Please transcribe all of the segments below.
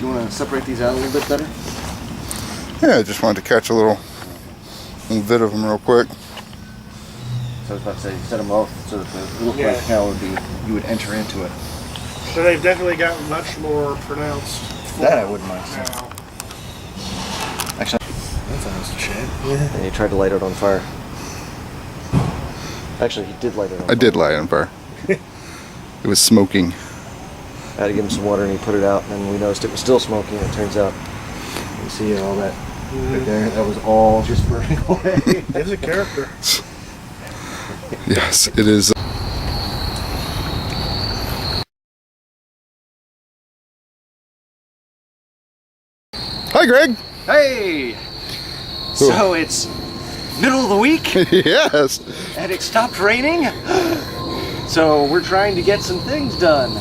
Do you want to separate these out a little bit better? Yeah, I just wanted to catch a little bit of them real quick. So I was about to say, set them off so that it looked like how it would be, you would enter into it. So they've definitely gotten much more pronounced. That I wouldn't mind seeing. Now. Actually, That's almost a shame. and he tried to light it on fire. Actually, he did light it on fire. I did light it on fire. It was smoking. I had to give him some water and he put it out, and then we noticed it was still smoking, and it turns out, you see all that right there, that was all just burning away. It's a character. Yes, it is. Hi, Greg. Hey! So it's middle of the week, Yes. and it stopped raining, so we're trying to get some things done.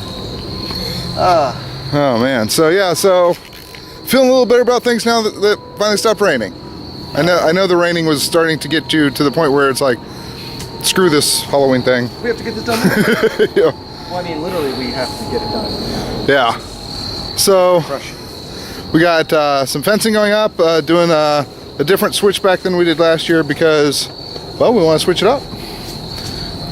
Oh man. So yeah. So feeling a little better about things now that finally stopped raining. I know the raining was starting to get you to the point where it's like, screw this Halloween thing. We have to get this done. Yeah. Well, I mean, literally, we have to get it done. Yeah. So Crush. we got some fencing going up, doing a different switchback than we did last year because, well, we want to switch it up.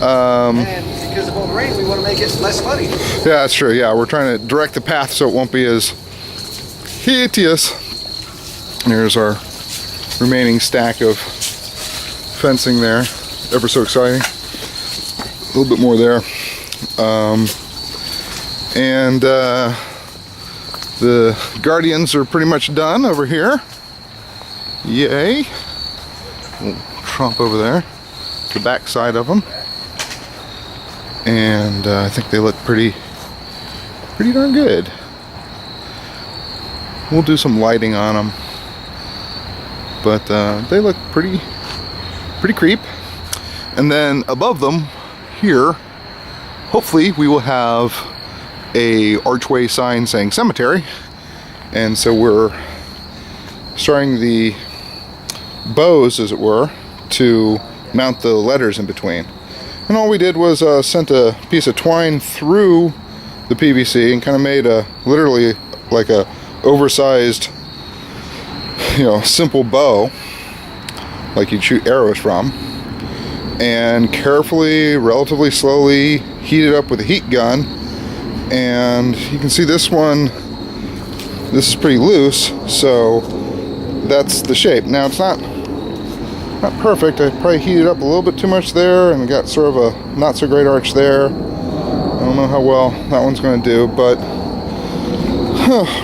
And because of all the rain, we want to make it less muddy. Yeah, that's true. Yeah, we're trying to direct the path so it won't be as hideous. Here's our remaining stack of fencing there. Ever so exciting. A little bit more there. The guardians are pretty much done over here. Yay. We'll tromp over there. The back side of them. And I think they look pretty darn good. We'll do some lighting on them, but they look pretty creep. And then above them here, hopefully we will have a archway sign saying cemetery, and so we're starting the bows, as it were, to mount the letters in between. And all we did was sent a piece of twine through the PVC and kind of made literally like a oversized, simple bow, like you'd shoot arrows from, and carefully, relatively slowly heat it up with a heat gun. And you can see this one, this is pretty loose, so that's the shape. Now it's not perfect. I probably heated up a little bit too much there and got sort of a not so great arch there. I don't know how well that one's going to do, but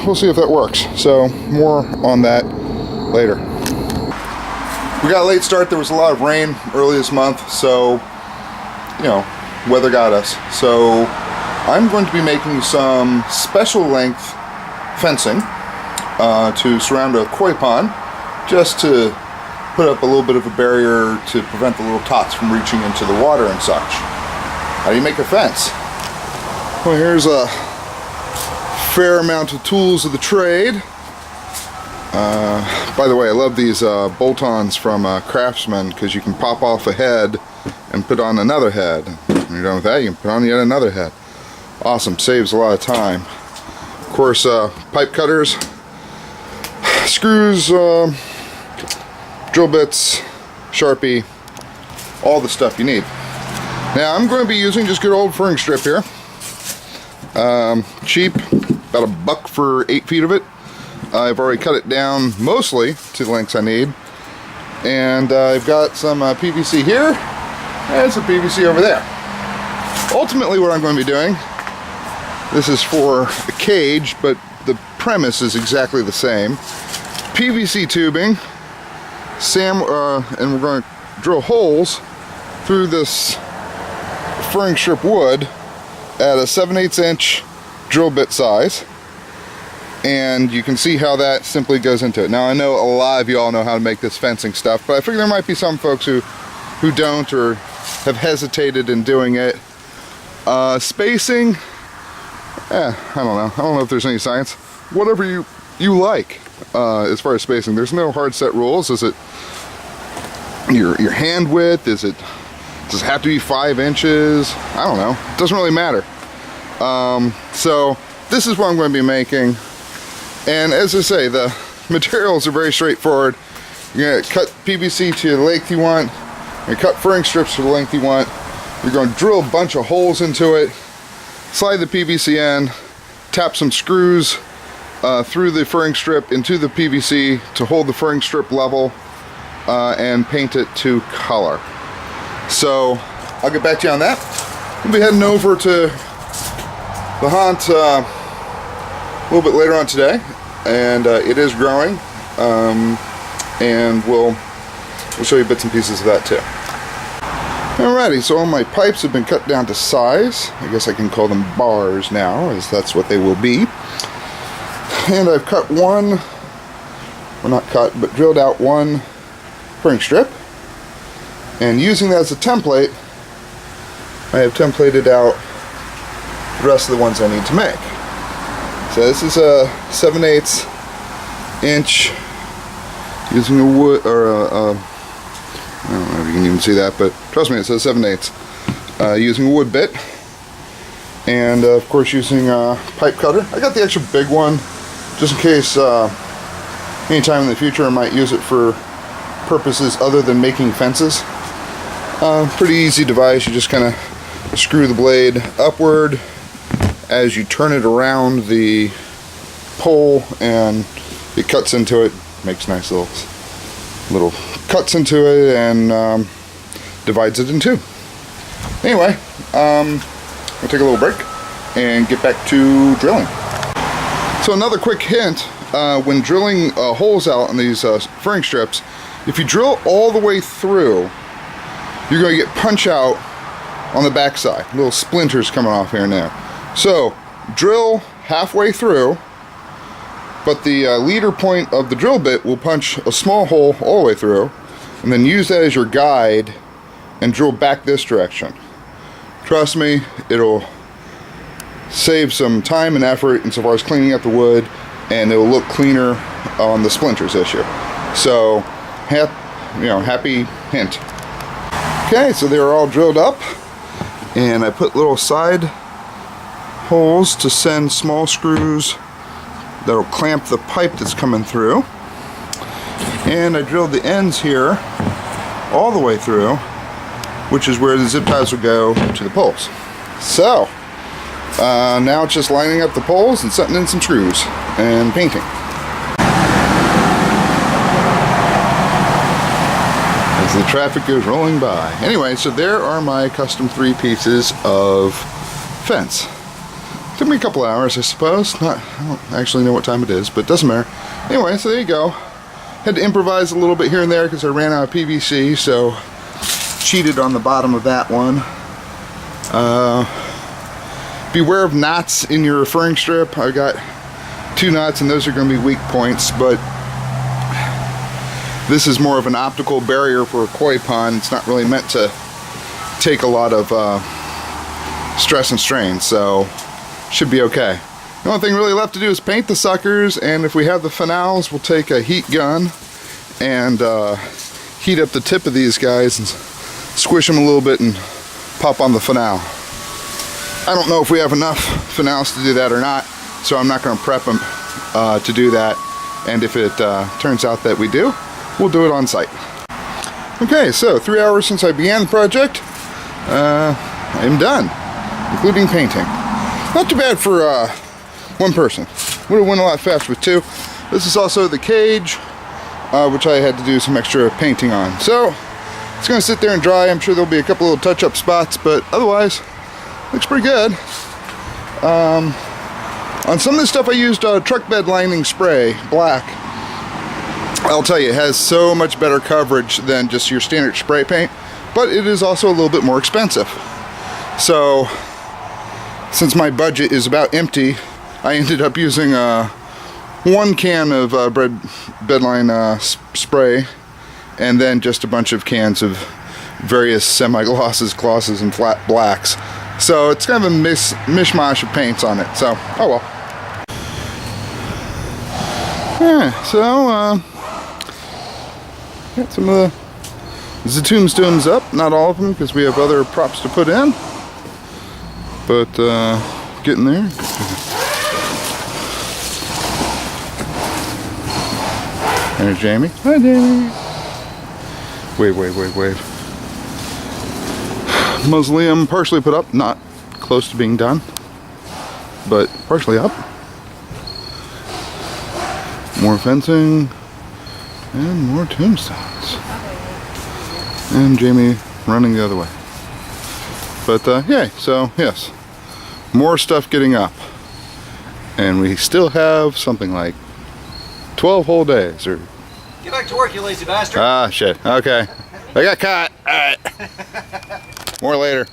we'll see if that works. So more on that later. We got a late start. There was a lot of rain early this month, so weather got us. So I'm going to be making some special length fencing to surround a koi pond, just to put up a little bit of a barrier to prevent the little tots from reaching into the water and such. How do you make a fence? Well, here's a fair amount of tools of the trade. By the way, I love these bolt-ons from Craftsman, because you can pop off a head and put on another head. When you're done with that, you can put on yet another head. Awesome, saves a lot of time. Of course, pipe cutters, screws, drill bits, Sharpie, all the stuff you need. Now I'm going to be using just good old furring strip here. Cheap, about $1 for 8 feet of it. I've already cut it down mostly to the lengths I need. And I've got some PVC here and some PVC over there. Ultimately what I'm going to be doing, this is for a cage, but the premise is exactly the same. PVC tubing, and we're going to drill holes through this furring strip wood at a 7/8 inch drill bit size, and you can see how that simply goes into it. Now I know a lot of you all know how to make this fencing stuff, but I figure there might be some folks who don't or have hesitated in doing it. Spacing, I don't know. I don't know if there's any science. Whatever you like as far as spacing. There's no hard set rules. Is it your hand width? Does it have to be 5 inches? I don't know. It doesn't really matter. So this is what I'm going to be making. And as I say, the materials are very straightforward. You're gonna cut PVC to the length you want. You're gonna cut furring strips to the length you want. You're gonna drill a bunch of holes into it, slide the PVC in, tap some screws through the furring strip into the PVC to hold the furring strip level, and paint it to color. So I'll get back to you on that. We'll be heading over to the haunt a little bit later on today, and it is growing, and we'll show you bits and pieces of that too. Alrighty, so all my pipes have been cut down to size. I guess I can call them bars now, as that's what they will be. And I've cut one, well not cut, but drilled out one furring strip. And using that as a template, I have templated out the rest of the ones I need to make. So this is a 7/8 inch using a wood, or I don't know if you can even see that, but trust me, it says 7/8. Using a wood bit, and of course using a pipe cutter. I got the extra big one, just in case anytime in the future I might use it for purposes other than making fences. Pretty easy device. You just kind of screw the blade upward as you turn it around the pole, and it cuts into it. Makes nice little cuts into it, and divides it in two. Anyway, we'll take a little break and get back to drilling. So another quick hint, when drilling holes out on these furring strips, if you drill all the way through, you're going to get punch out on the backside. Little splinters coming off here and there. So drill halfway through, but the leader point of the drill bit will punch a small hole all the way through, and then use that as your guide and drill back this direction. Trust me, it'll save some time and effort insofar as cleaning up the wood, and it'll look cleaner on the splinters issue. So, happy hint. Okay, so they're all drilled up, and I put little side holes to send small screws that'll clamp the pipe that's coming through. And I drilled the ends here all the way through, which is where the zip ties will go to the poles. So now it's just lining up the poles and setting in some screws and painting. As the traffic goes rolling by. Anyway, so there are my custom 3 pieces of fence. Took me a couple hours, I suppose. I don't actually know what time it is, but it doesn't matter. Anyway, so there you go. Had to improvise a little bit here and there because I ran out of PVC, so cheated on the bottom of that one. Beware of knots in your furring strip. I got 2 knots, and those are going to be weak points, but this is more of an optical barrier for a koi pond. It's not really meant to take a lot of stress and strain, so should be okay. The only thing really left to do is paint the suckers, and if we have the finals, we'll take a heat gun and heat up the tip of these guys and squish them a little bit and pop on the finale. I don't know if we have enough finals to do that or not, so I'm not going to prep them to do that, and if it turns out that we do, we'll do it on site. Okay, so 3 hours since I began the project. I'm done, including painting. Not too bad for one person. Would have went a lot faster with 2. This is also the cage, which I had to do some extra painting on. So it's going to sit there and dry. I'm sure there'll be a couple little touch-up spots, but otherwise, looks pretty good. On some of this stuff I used truck bed lining spray, black. I'll tell you, it has so much better coverage than just your standard spray paint, but it is also a little bit more expensive. So, since my budget is about empty, I ended up using 1 can of bedline spray, and then just a bunch of cans of various semi-glosses, glosses, and flat blacks. So it's kind of a mishmash of paints on it. So, oh well. Yeah, so got some of the tombstones up. Not all of them, because we have other props to put in. But getting there. There's Jamie. Hi, Jamie. Wave, wave, wave, wave. Mausoleum partially put up, not close to being done, but partially up. More fencing and more tombstones. And Jamie running the other way. But yeah, so yes, more stuff getting up. And we still have something like 12 whole days, or Get back to work, you lazy bastard. ah shit. Okay, I got caught. All right, more later.